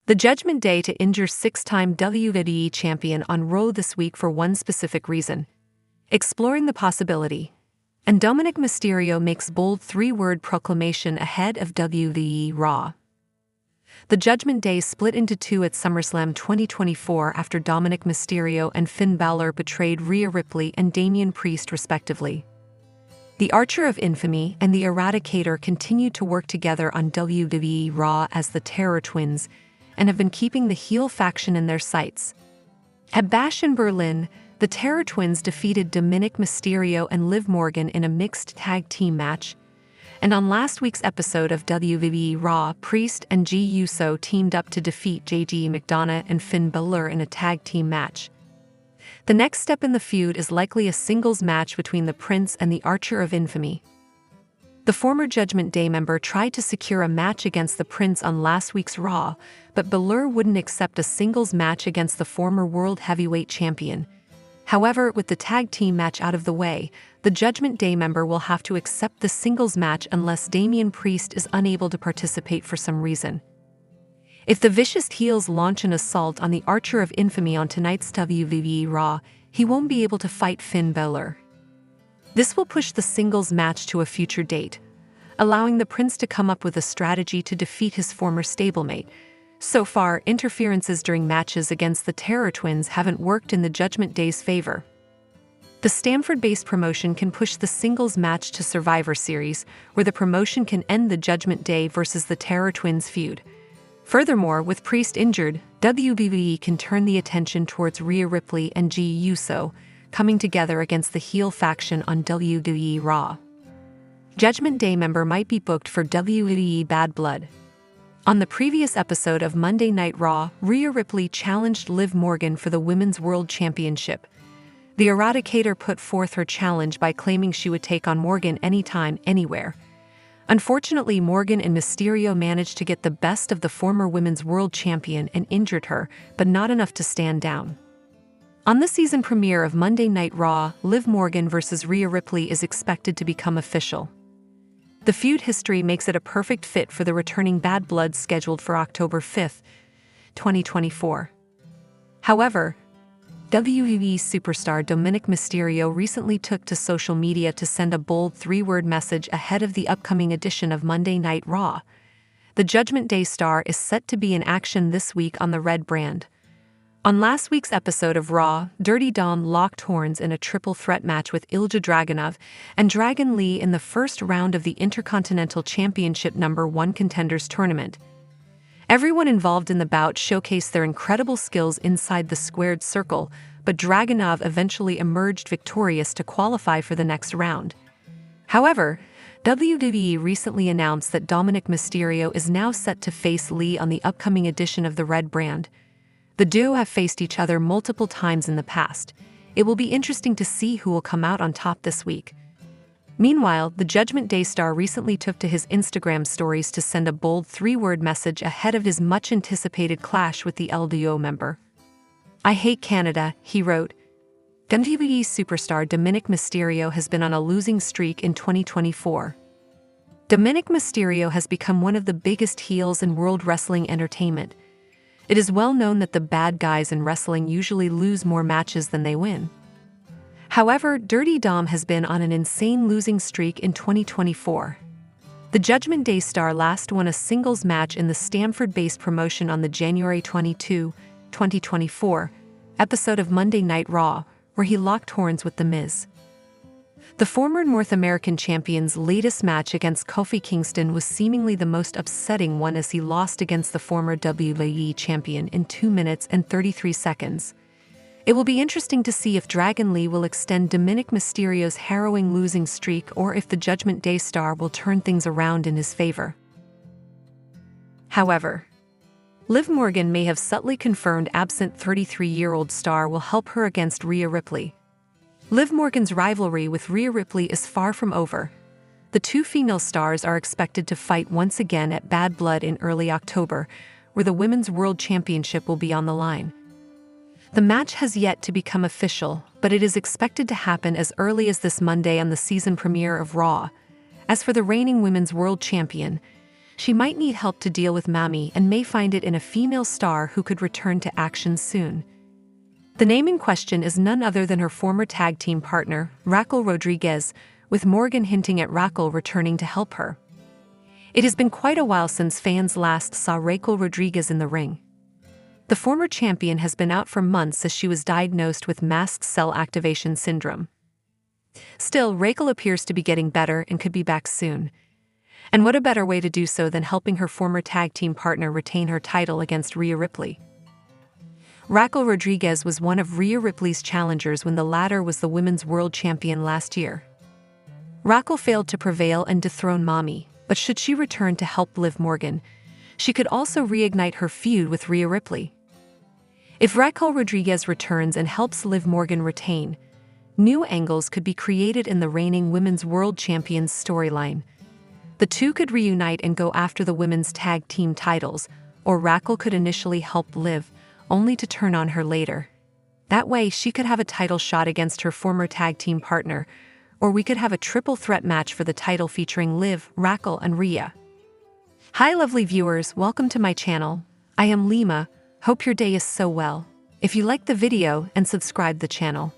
The Judgment Day to injure six-time WWE champion on Raw this week for one specific reason. Exploring the possibility. And Dominik Mysterio makes bold three-word proclamation ahead of WWE Raw. The Judgment Day split into two at SummerSlam 2024 after Dominik Mysterio and Finn Balor betrayed Rhea Ripley and Damian Priest respectively. The Archer of Infamy and the Eradicator continued to work together on WWE Raw as the Terror Twins, and have been keeping the heel faction in their sights. At Bash in Berlin, the Terror Twins defeated Dominik Mysterio and Liv Morgan in a mixed tag team match, and on last week's episode of WWE Raw, Priest and Jey Uso teamed up to defeat JD McDonough and Finn Balor in a tag team match. The next step in the feud is likely a singles match between the Prince and the Archer of Infamy. The former Judgment Day member tried to secure a match against the Prince on last week's Raw, but Balor wouldn't accept a singles match against the former World Heavyweight Champion. However, with the tag team match out of the way, the Judgment Day member will have to accept the singles match unless Damian Priest is unable to participate for some reason. If the Vicious Heels launch an assault on the Archer of Infamy on tonight's WWE Raw, he won't be able to fight Finn Balor. This will push the singles match to a future date, allowing the Prince to come up with a strategy to defeat his former stablemate. So far, interferences during matches against the Terror Twins haven't worked in the Judgment Day's favor. The Stamford-based promotion can push the singles match to Survivor Series, where the promotion can end the Judgment Day versus the Terror Twins feud. Furthermore, with Priest injured, WWE can turn the attention towards Rhea Ripley and Jey Uso, coming together against the heel faction on WWE Raw. Judgment Day member might be booked for WWE Bad Blood. On the previous episode of Monday Night Raw, Rhea Ripley challenged Liv Morgan for the Women's World Championship. The Eradicator put forth her challenge by claiming she would take on Morgan anytime, anywhere. Unfortunately, Morgan and Mysterio managed to get the best of the former Women's World Champion and injured her, but not enough to stand down. On the season premiere of Monday Night Raw, Liv Morgan vs. Rhea Ripley is expected to become official. The feud history makes it a perfect fit for the returning Bad Blood scheduled for October 5, 2024. However, WWE superstar Dominik Mysterio recently took to social media to send a bold three-word message ahead of the upcoming edition of Monday Night Raw. The Judgment Day star is set to be in action this week on the Red brand. On last week's episode of Raw, Dirty Dom locked horns in a triple threat match with Ilja Dragunov and Dragon Lee in the first round of the Intercontinental Championship No. 1 Contenders Tournament. Everyone involved in the bout showcased their incredible skills inside the squared circle, but Dragunov eventually emerged victorious to qualify for the next round. However, WWE recently announced that Dominik Mysterio is now set to face Lee on the upcoming edition of the Red brand. The duo have faced each other multiple times in the past. It will be interesting to see who will come out on top this week. Meanwhile, the Judgment Day star recently took to his Instagram stories to send a bold three-word message ahead of his much-anticipated clash with the LDO member. "I hate Canada," he wrote. WWE superstar Dominik Mysterio has been on a losing streak in 2024. Dominik Mysterio has become one of the biggest heels in world wrestling entertainment. It is well known that the bad guys in wrestling usually lose more matches than they win. However, Dirty Dom has been on an insane losing streak in 2024. The Judgment Day star last won a singles match in the Stamford-based promotion on the January 22, 2024, episode of Monday Night Raw, where he locked horns with The Miz. The former North American champion's latest match against Kofi Kingston was seemingly the most upsetting one as he lost against the former WWE champion in 2 minutes and 33 seconds. It will be interesting to see if Dragon Lee will extend Dominik Mysterio's harrowing losing streak or if the Judgment Day star will turn things around in his favor. However, Liv Morgan may have subtly confirmed absent 33-year-old star will help her against Rhea Ripley. Liv Morgan's rivalry with Rhea Ripley is far from over. The two female stars are expected to fight once again at Bad Blood in early October, where the Women's World Championship will be on the line. The match has yet to become official, but it is expected to happen as early as this Monday on the season premiere of Raw. As for the reigning Women's World Champion, She might need help to deal with Mami and may find it in a female star who could return to action soon. The name in question is none other than her former tag team partner, Raquel Rodriguez, with Morgan hinting at Raquel returning to help her. It has been quite a while since fans last saw Raquel Rodriguez in the ring. The former champion has been out for months as she was diagnosed with mast cell activation syndrome. Still, Raquel appears to be getting better and could be back soon. And what a better way to do so than helping her former tag team partner retain her title against Rhea Ripley. Raquel Rodriguez was one of Rhea Ripley's challengers when the latter was the women's world champion last year. Raquel failed to prevail and dethrone Mami, but should she return to help Liv Morgan, she could also reignite her feud with Rhea Ripley. If Raquel Rodriguez returns and helps Liv Morgan retain, new angles could be created in the reigning women's world champion's storyline. The two could reunite and go after the women's tag team titles, or Raquel could initially help Liv, only to turn on her later. That way, she could have a title shot against her former tag team partner, or we could have a triple threat match for the title featuring Liv, Raquel, and Rhea. Hi lovely viewers, welcome to my channel. I am Lima, hope your day is so well. If you liked the video and subscribe the channel.